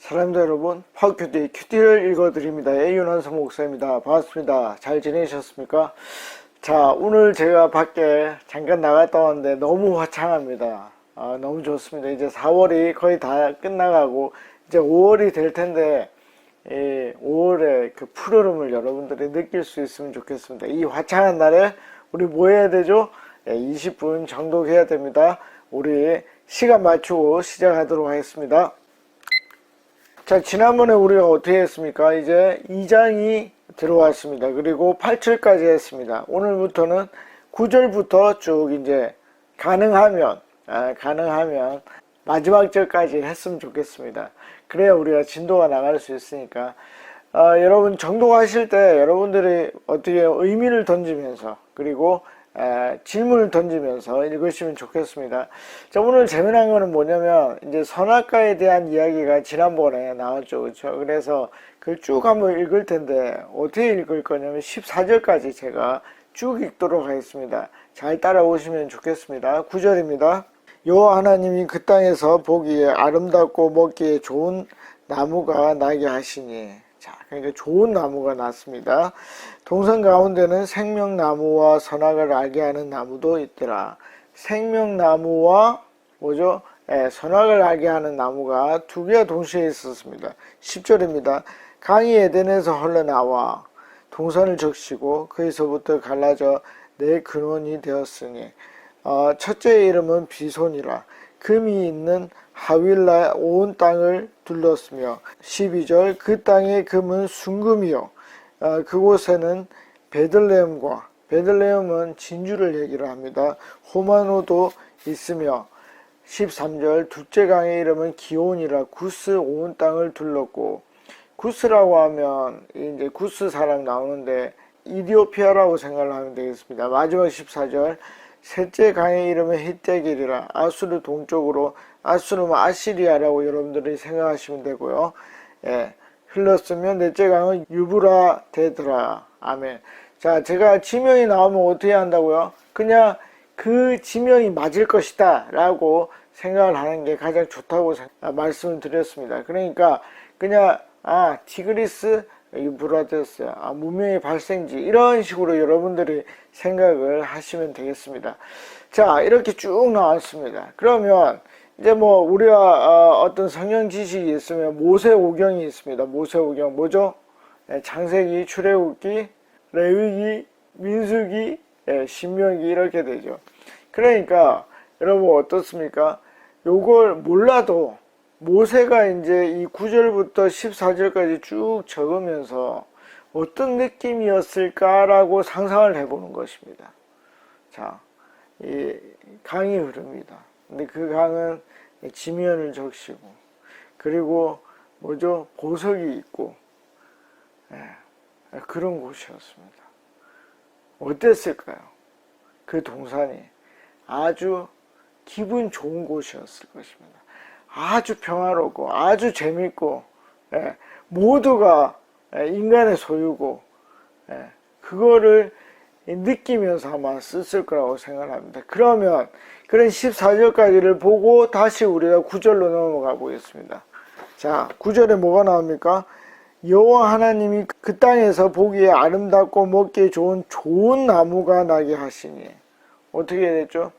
사람들 여러분, 큐티를 읽어드립니다. 윤한서 목사입니다. 반갑습니다. 잘 지내셨습니까? 자, 오늘 제가 밖에 잠깐 나갔다 왔는데 너무 화창합니다. 너무 좋습니다. 이제 4월이 거의 다 끝나가고 이제 5월이 될 텐데 5월의 그 푸르름을 여러분들이 느낄 수 있으면 좋겠습니다. 이 화창한 날에 우리 뭐 해야 되죠? 20분 정독해야 됩니다. 우리 시간 맞추고 시작하도록 하겠습니다. 자, 지난번에 우리가 어떻게 했습니까? 이제 2장이 들어왔습니다. 그리고 8절까지 했습니다. 오늘부터는 9절부터 쭉 이제 가능하면 마지막 절까지 했으면 좋겠습니다. 그래야 우리가 진도가 나갈 수 있으니까 여러분 정독하실 때 여러분들이 어떻게 의미를 던지면서 그리고 질문을 던지면서 읽으시면 좋겠습니다. 자, 오늘 재미난 거는 뭐냐면 이제 선악과에 대한 이야기가 지난번에 나왔죠. 그렇죠? 그래서 그걸 쭉 한번 읽을 텐데 어떻게 읽을 거냐면 14절까지 제가 쭉 읽도록 하겠습니다. 잘 따라오시면 좋겠습니다. 9절입니다. 여호와 하나님이 그 땅에서 보기에 아름답고 먹기에 좋은 나무가 나게 하시니, 자, 그러니까 좋은 나무가 났습니다. 동산 가운데는 생명나무와 선악을 알게 하는 나무도 있더라. 생명나무와 뭐죠? 선악을 알게 하는 나무가 두 개가 동시에 있었습니다. 10절입니다. 강이 에덴에서 흘러나와 동산을 적시고 그에서부터 갈라져 내 근원이 되었으니 첫째의 이름은 비손이라. 금이 있는 하윌라 온 땅을 둘렀으며 12절 그 땅의 금은 순금이요 그곳에는 베들레헴은 진주를 얘기를 합니다. 호마노도 있으며 13절 둘째 강의 이름은 기온이라. 구스 온 땅을 둘렀고, 구스라고 하면 이제 구스 사람 나오는데 이디오피아라고 생각을 하면 되겠습니다. 마지막 14절 셋째 강의 이름은 히떼길이라. 아수르 동쪽으로, 아수르는 아시리아라고 여러분들이 생각하시면 되고요. 흘렀으면 넷째 강은 유브라데드라. 아멘. 자, 제가 지명이 나오면 어떻게 한다고요? 그냥 그 지명이 맞을 것이다 라고 생각을 하는 게 가장 좋다고 말씀을 드렸습니다. 그러니까 그냥 티그리스 유브라데스, 문명의 발생지, 이런 식으로 여러분들이 생각을 하시면 되겠습니다. 자, 이렇게 쭉 나왔습니다. 그러면 이제 뭐 우리가 어떤 성경 지식이 있으면 모세오경이 있습니다. 모세오경 뭐죠? 창세기, 출애굽기, 레위기, 민수기, 신명기 이렇게 되죠. 그러니까 여러분 어떻습니까? 요걸 몰라도 모세가 이제 이 9절부터 14절까지 쭉 적으면서 어떤 느낌이었을까라고 상상을 해보는 것입니다. 자, 이 강이 흐릅니다. 근데 그 강은 지면을 적시고, 그리고 뭐죠? 보석이 있고, 그런 곳이었습니다. 어땠을까요? 그 동산이 아주 기분 좋은 곳이었을 것입니다. 아주 평화롭고 아주 재밌고 모두가 인간의 소유고 그거를 느끼면서 아마 썼을 거라고 생각합니다. 그러면 그런 14절까지를 보고 다시 우리가 9절로 넘어가 보겠습니다. 자, 9절에 뭐가 나옵니까? 여호와 하나님이 그 땅에서 보기에 아름답고 먹기에 좋은 나무가 나게 하시니. 어떻게 됐죠?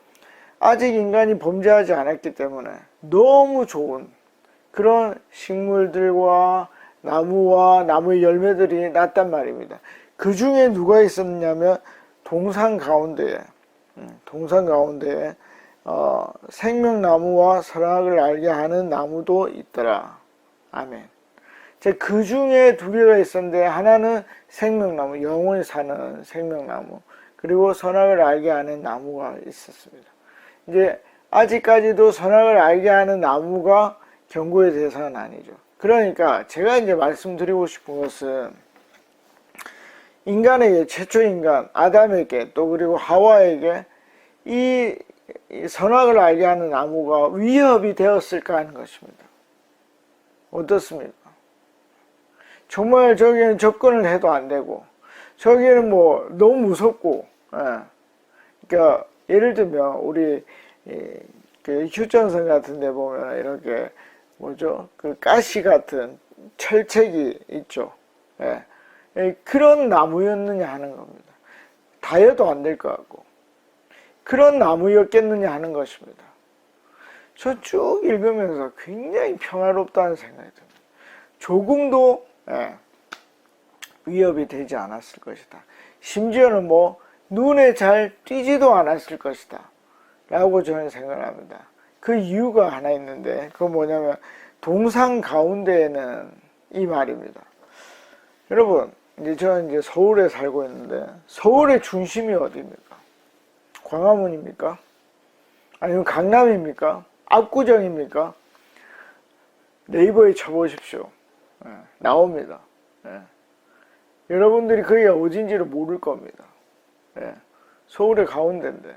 아직 인간이 범죄하지 않았기 때문에 너무 좋은 그런 식물들과 나무와 나무의 열매들이 났단 말입니다. 그 중에 누가 있었냐면 동산 가운데에 생명나무와 선악을 알게 하는 나무도 있더라. 아멘. 그 중에 두 개가 있었는데 하나는 생명나무, 영원히 사는 생명나무, 그리고 선악을 알게 하는 나무가 있었습니다. 이제 아직까지도 선악을 알게 하는 나무가 경고의 대상은 아니죠. 그러니까 제가 이제 말씀드리고 싶은 것은 인간에게, 최초 인간 아담에게 또 그리고 하와에게 이 선악을 알게 하는 나무가 위협이 되었을까 하는 것입니다. 어떻습니까? 정말 저기는 접근을 해도 안 되고, 저기는 뭐 너무 무섭고, 그러니까 예를 들면 우리 그 휴전선 같은 데 보면 이렇게 뭐죠? 그 가시 같은 철책이 있죠. 예. 그런 나무였느냐 하는 겁니다. 다여도 안 될 것 같고. 그런 나무였겠느냐 하는 것입니다. 저 쭉 읽으면서 굉장히 평화롭다는 생각이 듭니다. 조금도 위협이 되지 않았을 것이다. 심지어는 뭐 눈에 잘 띄지도 않았을 것이다 라고 저는 생각을 합니다. 그 이유가 하나 있는데 그건 뭐냐면 동상 가운데에는 이 말입니다. 여러분 이제 저는 이제 서울에 살고 있는데 서울의 중심이 어디입니까? 광화문입니까? 아니면 강남입니까? 압구정입니까? 네이버에 쳐보십시오. 나옵니다. 여러분들이 거기가 어딘지를 모를 겁니다. 서울의 가운데인데.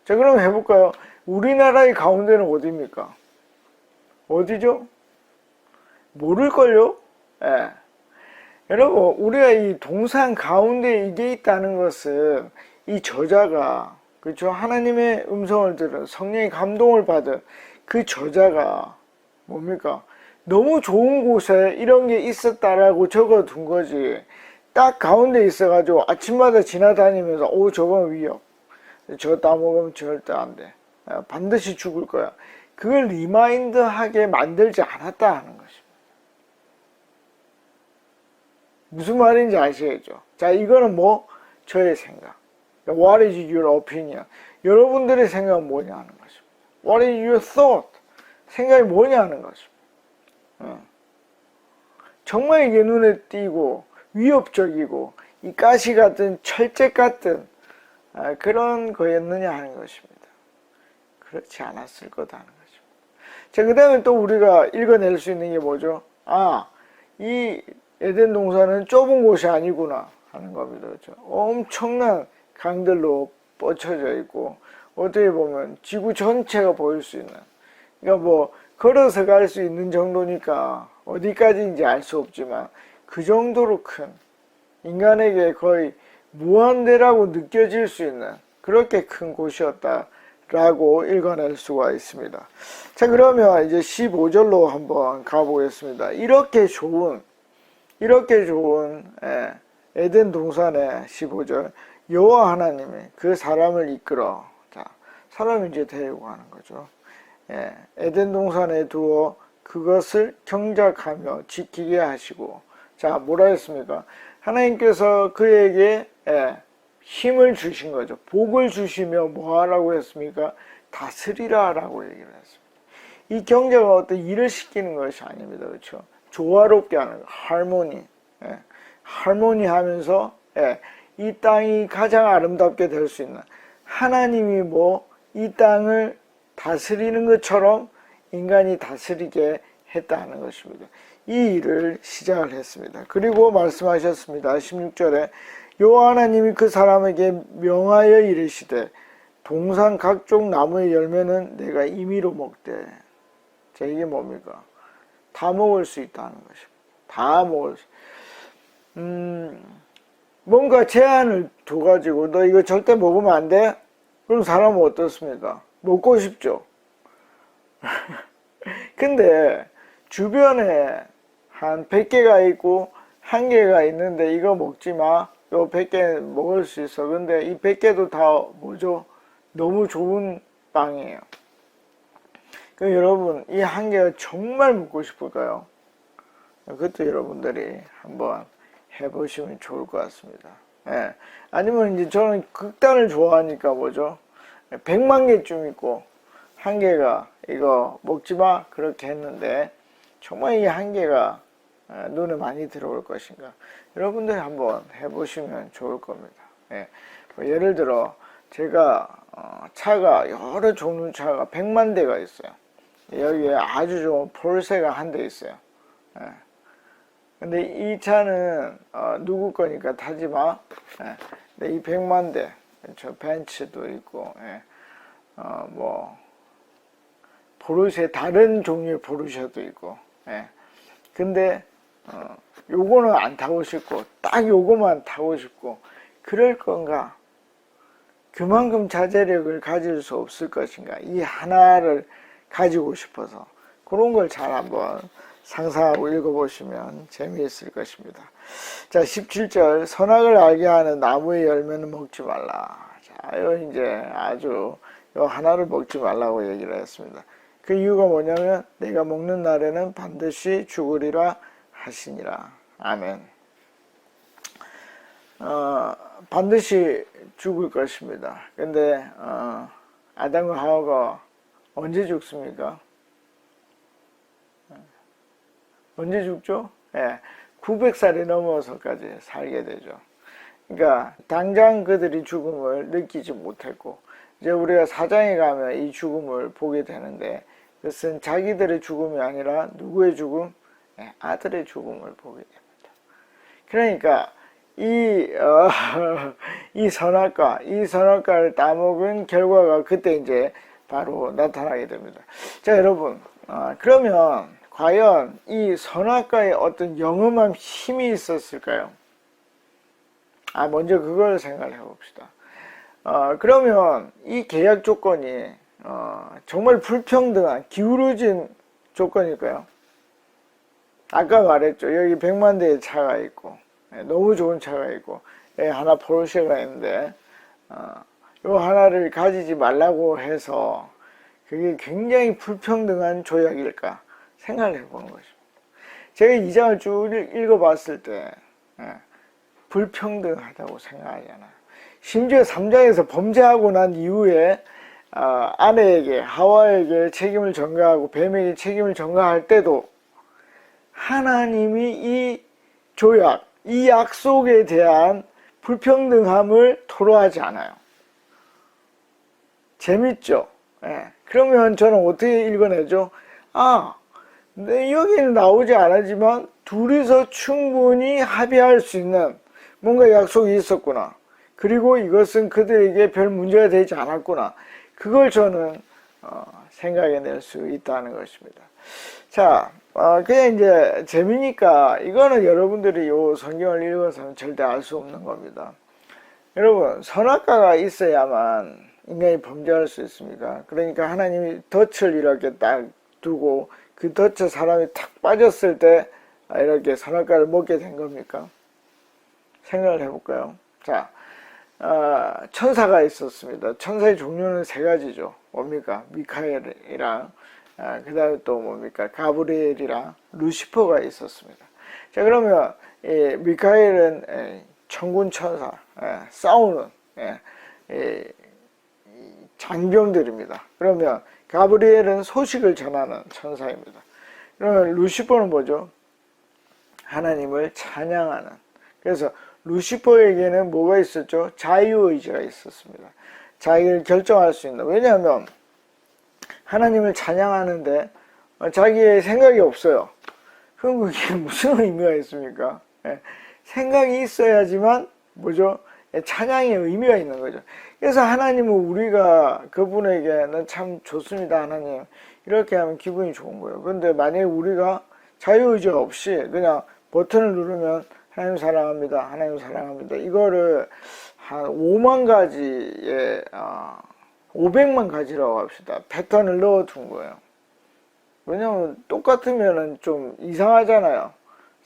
자, 그럼 해볼까요? 우리나라의 가운데는 어디입니까? 어디죠? 모를걸요? 여러분, 우리가 이 동산 가운데 이게 있다는 것은 이 저자가, 그렇죠? 하나님의 음성을 들은 성령의 감동을 받은 그 저자가 뭡니까? 너무 좋은 곳에 이런 게 있었다라고 적어둔 거지. 딱 가운데 있어가지고 아침마다 지나다니면서 오 저건 위협, 저거 따먹으면 절대 안 돼, 반드시 죽을 거야, 그걸 리마인드하게 만들지 않았다 하는 것입니다. 무슨 말인지 아시겠죠? 자, 이거는 뭐 저의 생각. What is your opinion? 여러분들의 생각은 뭐냐 하는 것입니다. What is your thought? 생각이 뭐냐 하는 것입니다. 정말 이게 눈에 띄고 위협적이고 이 가시 같은 철책 같은 그런 거였느냐 하는 것입니다. 그렇지 않았을 거다 하는 것입니다. 자, 그 다음에 또 우리가 읽어낼 수 있는 게 뭐죠? 이 에덴 동산은 좁은 곳이 아니구나 하는 겁니다. 그렇죠? 엄청난 강들로 뻗쳐져 있고 어떻게 보면 지구 전체가 보일 수 있는, 그러니까 뭐 걸어서 갈 수 있는 정도니까 어디까지인지 알 수 없지만 그 정도로 큰, 인간에게 거의 무한대라고 느껴질 수 있는 그렇게 큰 곳이었다라고 읽어낼 수가 있습니다. 자, 그러면 이제 15절로 한번 가보겠습니다. 이렇게 좋은 에덴 동산의 15절, 여호와 하나님이 그 사람을 이끌어, 자, 사람이 이제 데리고 가는 거죠. 에덴 동산에 두어 그것을 경작하며 지키게 하시고, 자, 뭐라 했습니까? 하나님께서 그에게 힘을 주신 거죠. 복을 주시며 뭐 하라고 했습니까? 다스리라 라고 얘기를 했습니다. 이 경작은 어떤 일을 시키는 것이 아닙니다. 그렇죠? 조화롭게 하는 거, 할모니. 할모니 하면서 이 땅이 가장 아름답게 될 수 있는, 하나님이 뭐 이 땅을 다스리는 것처럼 인간이 다스리게 했다는 것입니다. 이 일을 시작을 했습니다. 그리고 말씀하셨습니다. 16절에 여호와 하나님이 그 사람에게 명하여 이르시되 동산 각종 나무의 열매는 내가 임의로 먹되. 자, 이게 뭡니까? 다 먹을 수 있다는 것입니다. 다 먹을 수. 뭔가 제한을 둬가지고 너 이거 절대 먹으면 안 돼? 그럼 사람은 어떻습니까? 먹고 싶죠. 근데 주변에 한 100개가 있고 1개가 있는데 이거 먹지 마, 요 100개 먹을 수 있어. 근데 이 100개도 다 뭐죠? 너무 좋은 빵이에요. 그럼 여러분, 이 1개가 정말 먹고 싶을까요? 그것도 여러분들이 한번 해보시면 좋을 것 같습니다. 아니면 이제 저는 극단을 좋아하니까 뭐죠? 100만 개쯤 있고 1개가 이거 먹지 마 그렇게 했는데 정말 이 1개가 눈에 많이 들어올 것인가? 여러분들이 한번 해보시면 좋을 겁니다. 뭐 예를 들어 제가 차가 여러 종류 차가 100만 대가 있어요. 여기에 아주 좋은 폴세가 한 대 있어요. 근데 이 차는 누구 거니까 타지 마. 근데 이 100만 대, 저 벤츠도 있고, 뭐 포르쉐, 다른 종류의 포르쉐도 있고. 근데 요거는 안 타고 싶고 딱 요거만 타고 싶고 그럴 건가? 그만큼 자제력을 가질 수 없을 것인가? 이 하나를 가지고 싶어서 그런 걸 잘 한번 상상하고 읽어보시면 재미있을 것입니다. 자, 17절, 선악을 알게 하는 나무의 열매는 먹지 말라. 자, 이거 이제 아주 요 하나를 먹지 말라고 얘기를 했습니다. 그 이유가 뭐냐면 내가 먹는 날에는 반드시 죽으리라 하시니라. 아멘. 반드시 죽을 것입니다. 근데 아담과 하와가 언제 죽습니까? 언제 죽죠? 예, 900살이 넘어서까지 살게 되죠. 그러니까 당장 그들이 죽음을 느끼지 못했고 이제 우리가 사장에 가면 이 죽음을 보게 되는데 그것은 자기들의 죽음이 아니라 누구의 죽음? 예, 아들의 죽음을 보게 됩니다. 그러니까 이 선악과를 따먹은 결과가 그때 이제 바로 나타나게 됩니다. 자, 여러분, 그러면 과연 이 선악과에 어떤 영험한 힘이 있었을까요? 먼저 그걸 생각을 해봅시다. 그러면 이 계약 조건이 정말 불평등한 기울어진 조건일까요? 아까 말했죠. 여기 100만 대의 차가 있고 너무 좋은 차가 있고 하나 포르쉐가 있는데 요 하나를 가지지 말라고 해서 그게 굉장히 불평등한 조약일까 생각을 해보는 것입니다. 제가 이 장을 쭉 읽어봤을 때 불평등하다고 생각하잖아요. 심지어 3장에서 범죄하고 난 이후에 아내에게 하와에게 책임을 전가하고 뱀에게 책임을 전가할 때도 하나님이 이 조약, 이 약속에 대한 불평등함을 토로하지 않아요. 재밌죠? 예. 그러면 저는 어떻게 읽어내죠? 여기는 나오지 않았지만 둘이서 충분히 합의할 수 있는 뭔가 약속이 있었구나. 그리고 이것은 그들에게 별 문제가 되지 않았구나. 그걸 저는 생각해낼 수 있다는 것입니다. 자, 그냥 이제 재미니까 이거는 여러분들이 요 성경을 읽어서는 절대 알 수 없는 겁니다. 여러분, 선악과가 있어야만 인간이 범죄할 수 있습니까? 그러니까 하나님이 덫을 이렇게 딱 두고 그 덫에 사람이 탁 빠졌을 때 이렇게 선악과를 먹게 된 겁니까? 생각을 해볼까요? 자, 천사가 있었습니다. 천사의 종류는 세 가지죠. 뭡니까? 미카엘이랑 그 다음에 또 뭡니까? 가브리엘이랑 루시퍼가 있었습니다. 자, 그러면 미카엘은 천군 천사, 싸우는 장병들입니다. 그러면 가브리엘은 소식을 전하는 천사입니다. 그러면 루시퍼는 뭐죠? 하나님을 찬양하는. 그래서 루시퍼에게는 뭐가 있었죠? 자유의지가 있었습니다. 자기를 결정할 수 있는. 왜냐하면 하나님을 찬양하는데 자기의 생각이 없어요. 그럼 그게 무슨 의미가 있습니까? 생각이 있어야지만 뭐죠? 찬양의 의미가 있는 거죠. 그래서 하나님은 우리가 그분에게는 참 좋습니다. 하나님 이렇게 하면 기분이 좋은 거예요. 그런데 만약에 우리가 자유의지가 없이 그냥 버튼을 누르면 하나님 사랑합니다. 하나님 사랑합니다. 이거를 한 5만 가지의 500만 가지라고 합시다. 패턴을 넣어둔 거예요. 왜냐면 똑같으면 좀 이상하잖아요.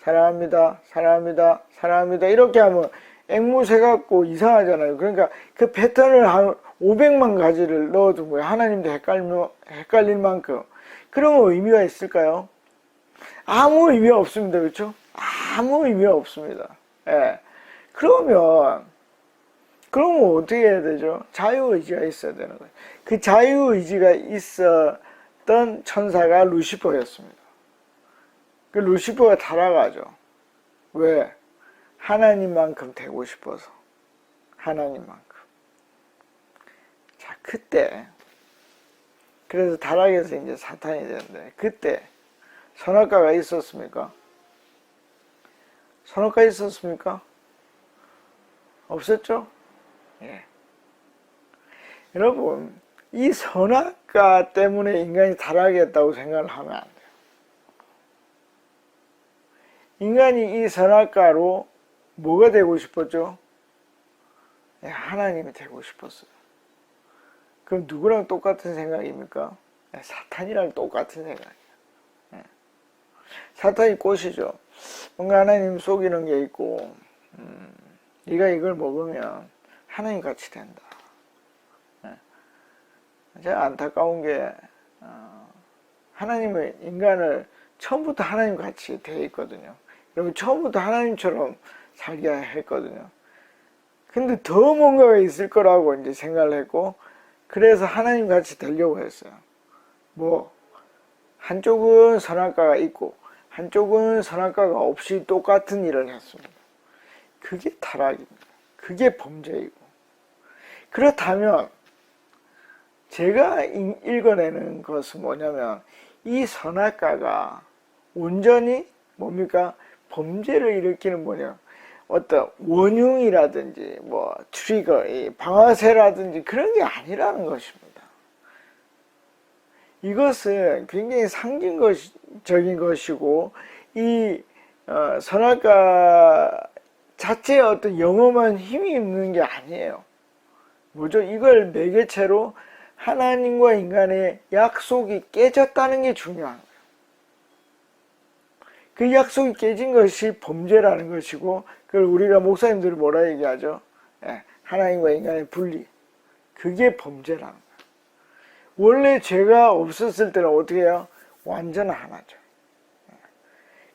사랑합니다. 사랑합니다. 사랑합니다. 이렇게 하면 앵무새 같고 이상하잖아요. 그러니까 그 패턴을 한 500만 가지를 넣어둔 거예요. 하나님도 헷갈릴 만큼. 그러면 의미가 있을까요? 아무 의미가 없습니다. 그렇죠? 아무 의미가 없습니다. 예. 그러면 어떻게 해야 되죠? 자유의지가 있어야 되는 거예요. 그 자유의지가 있었던 천사가 루시퍼였습니다. 그 루시퍼가 타락하죠. 왜? 하나님만큼 되고 싶어서. 하나님만큼. 자, 그때 그래서 타락해서 이제 사탄이 되는데 그때 선악과가 있었습니까? 선악과 있었습니까? 없었죠? 예. 여러분, 이 선악과 때문에 인간이 타락했다고 생각을 하면 안 돼요. 인간이 이 선악과로 뭐가 되고 싶었죠? 예, 하나님이 되고 싶었어요. 그럼 누구랑 똑같은 생각입니까? 예, 사탄이랑 똑같은 생각이에요. 사탄이 꼬시죠. 뭔가 하나님 속이는 게 있고, 네가 이걸 먹으면 하나님 같이 된다. 제가 안타까운 게 하나님은 인간을 처음부터 하나님 같이 돼 있거든요. 여러분 처음부터 하나님처럼 살게 했거든요. 근데 더 뭔가가 있을 거라고 이제 생각을 했고, 그래서 하나님 같이 되려고 했어요. 뭐 한쪽은 선악과가 있고 한쪽은 선악과가 없이 똑같은 일을 했습니다. 그게 타락입니다. 그게 범죄이고. 그렇다면 제가 읽어내는 것은 뭐냐면 이 선악과가 온전히 뭡니까? 범죄를 일으키는 뭐냐? 어떤 원흉이라든지 뭐 트리거, 방아쇠라든지 그런 게 아니라는 것입니다. 이것은 굉장히 상징적인 것이고 이 선악과 자체에 어떤 영험한 힘이 있는 게 아니에요. 뭐죠? 이걸 매개체로 하나님과 인간의 약속이 깨졌다는 게 중요한 거예요. 그 약속이 깨진 것이 범죄라는 것이고, 그걸 우리가 목사님들이 뭐라 얘기하죠? 하나님과 인간의 분리. 그게 범죄라는 거예요. 원래 죄가 없었을 때는 어떻게 해요? 완전 하나죠.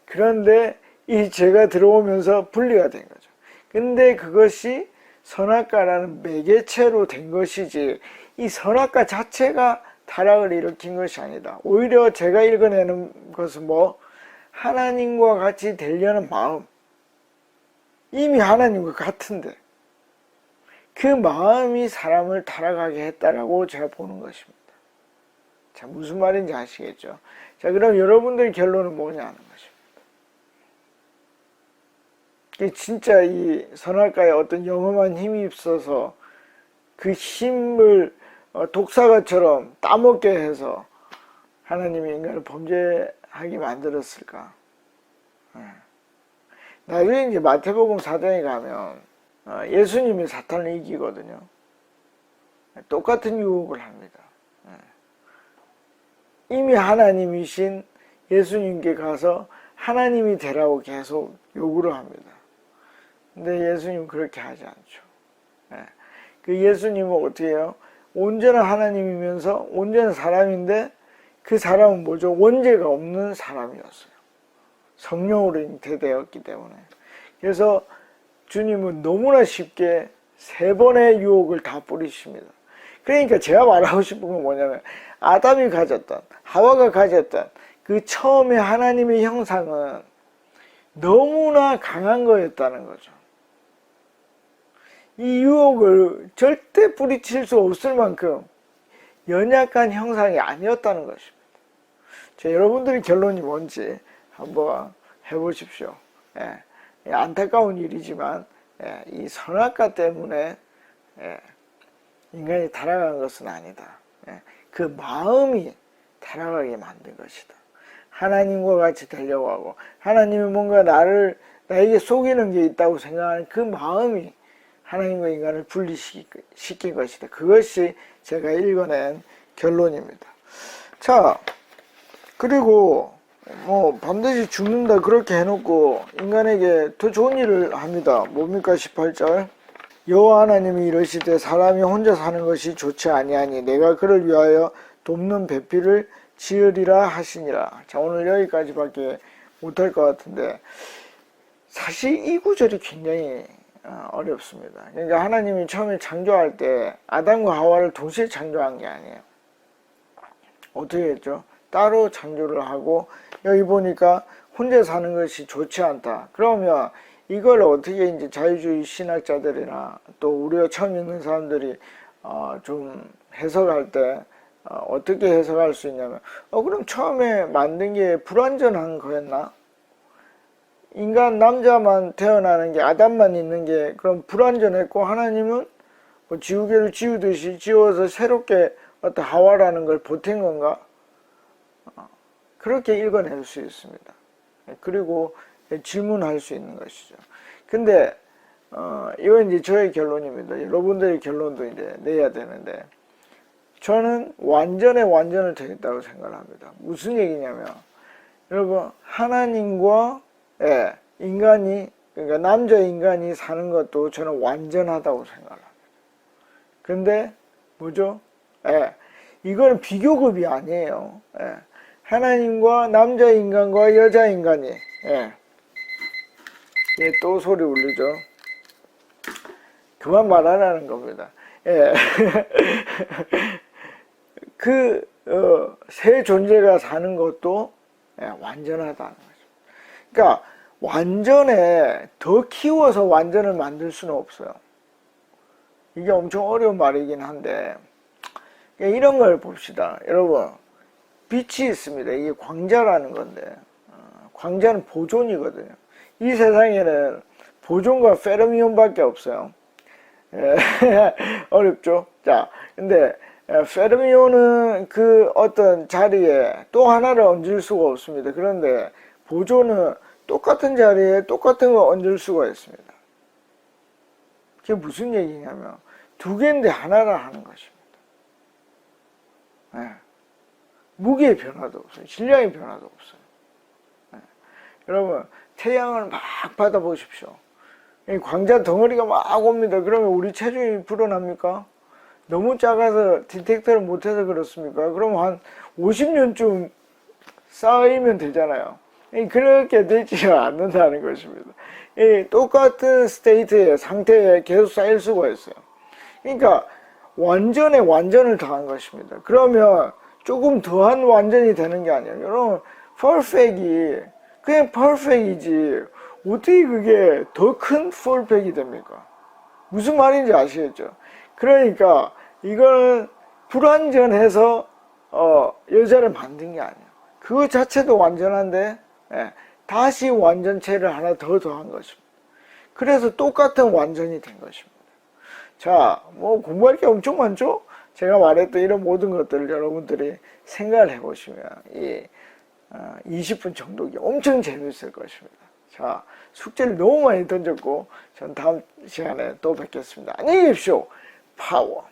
그런데 이 죄가 들어오면서 분리가 된 거죠. 근데 그것이 선악과라는 매개체로 된 것이지 이 선악과 자체가 타락을 일으킨 것이 아니다. 오히려 제가 읽어내는 것은 뭐 하나님과 같이 되려는 마음, 이미 하나님과 같은데 그 마음이 사람을 타락하게 했다라고 제가 보는 것입니다. 자, 무슨 말인지 아시겠죠? 자, 그럼 여러분들의 결론은 뭐냐는 것입니다. 진짜 이 선악과에 어떤 영험한 힘이 있어서 그 힘을 독사과처럼 따먹게 해서 하나님이 인간을 범죄하게 만들었을까? 나중에 이제 마태복음 4장에 가면 예수님이 사탄을 이기거든요. 똑같은 유혹을 합니다. 이미 하나님이신 예수님께 가서 하나님이 되라고 계속 요구를 합니다. 근데 예수님은 그렇게 하지 않죠. 그 예수님은 어떻게 해요? 온전한 하나님이면서 온전한 사람인데 그 사람은 뭐죠? 원죄가 없는 사람이었어요. 성령으로 잉태되었기 때문에. 그래서 주님은 너무나 쉽게 3번의 유혹을 다 뿌리십니다. 그러니까 제가 말하고 싶은 건 뭐냐면 아담이 가졌던, 하와가 가졌던 그 처음에 하나님의 형상은 너무나 강한 거였다는 거죠. 이 유혹을 절대 뿌리칠 수 없을 만큼 연약한 형상이 아니었다는 것입니다. 자, 여러분들의 결론이 뭔지 한번 해보십시오. 안타까운 일이지만 이 선악과 때문에 인간이 타락한 것은 아니다. 그 마음이 타락하게 만든 것이다. 하나님과 같이 되려고 하고 하나님이 뭔가 나에게 속이는 게 있다고 생각하는 그 마음이 하나님과 인간을 분리시킨 것이다. 그것이 제가 읽어낸 결론입니다. 자, 그리고 뭐 반드시 죽는다 그렇게 해놓고 인간에게 더 좋은 일을 합니다. 뭡니까? 18절 여호와 하나님이 이르시되 사람이 혼자 사는 것이 좋지 아니하니 내가 그를 위하여 돕는 배필을 지으리라 하시니라. 자, 오늘 여기까지밖에 못할 것 같은데 사실 이 구절이 굉장히 어렵습니다. 그러니까 하나님이 처음에 창조할 때 아담과 하와를 동시에 창조한 게 아니에요. 어떻게 했죠? 따로 창조를 하고 여기 보니까 혼자 사는 것이 좋지 않다. 그러면 이걸 어떻게 이제 자유주의 신학자들이나 또 우리가 처음 읽는 사람들이 좀 해석할 때 어떻게 해석할 수 있냐면 그럼 처음에 만든 게 불완전한 거였나? 인간 남자만 태어나는 게 아담만 있는 게 그럼 불완전했고 하나님은 뭐 지우개를 지우듯이 지워서 새롭게 어떤 하와라는 걸 보탠 건가? 그렇게 읽어낼 수 있습니다. 그리고 질문할 수 있는 것이죠. 근데 이건 이제 저의 결론입니다. 여러분들의 결론도 이제 내야 되는데 저는 완전에 완전을 되겠다고 생각을 합니다. 무슨 얘기냐면 여러분, 하나님과 인간이, 그러니까 남자 인간이 사는 것도 저는 완전하다고 생각합니다. 근데 뭐죠? 이거는 비교급이 아니에요. 하나님과 남자 인간과 여자 인간이 또 소리 울리죠. 그만 말하라는 겁니다. 세 존재가 사는 것도 완전하다는 거죠. 그러니까 완전에 더 키워서 완전을 만들 수는 없어요. 이게 엄청 어려운 말이긴 한데, 이런 걸 봅시다. 여러분, 빛이 있습니다. 이게 광자라는 건데, 광자는 보존이거든요. 이 세상에는 보존과 페르미온밖에 없어요. 어렵죠? 자, 근데 페르미온은 그 어떤 자리에 또 하나를 얹을 수가 없습니다. 그런데 보존은 똑같은 자리에 똑같은 걸 얹을 수가 있습니다. 그게 무슨 얘기냐면 두 개인데 하나를 하는 것입니다. 무게의 변화도 없어요. 질량의 변화도 없어요. 여러분, 태양을 막 받아보십시오. 광자 덩어리가 막 옵니다. 그러면 우리 체중이 불어납니까? 너무 작아서 디텍터를 못해서 그렇습니까? 그럼 한 50년쯤 쌓이면 되잖아요. 그렇게 되지 않는다는 것입니다. 똑같은 스테이트에, 상태에 계속 쌓일 수가 있어요. 그러니까 완전에 완전을 더한 것입니다. 그러면 조금 더한 완전이 되는 게 아니에요. 여러분, 퍼펙이 그냥 퍼펙이지 어떻게 그게 더 큰 퍼펙이 됩니까? 무슨 말인지 아시겠죠? 그러니까 이거는 불완전해서 여자를 만든 게 아니에요. 그거 자체도 완전한데 다시 완전체를 하나 더 더한 것입니다. 그래서 똑같은 완전이 된 것입니다. 자, 뭐 공부할 게 엄청 많죠? 제가 말했던 이런 모든 것들을 여러분들이 생각을 해보시면 이 20분 정도가 엄청 재밌을 것입니다. 자, 숙제를 너무 많이 던졌고 전 다음 시간에 또 뵙겠습니다. 안녕히 계십시오. 파워.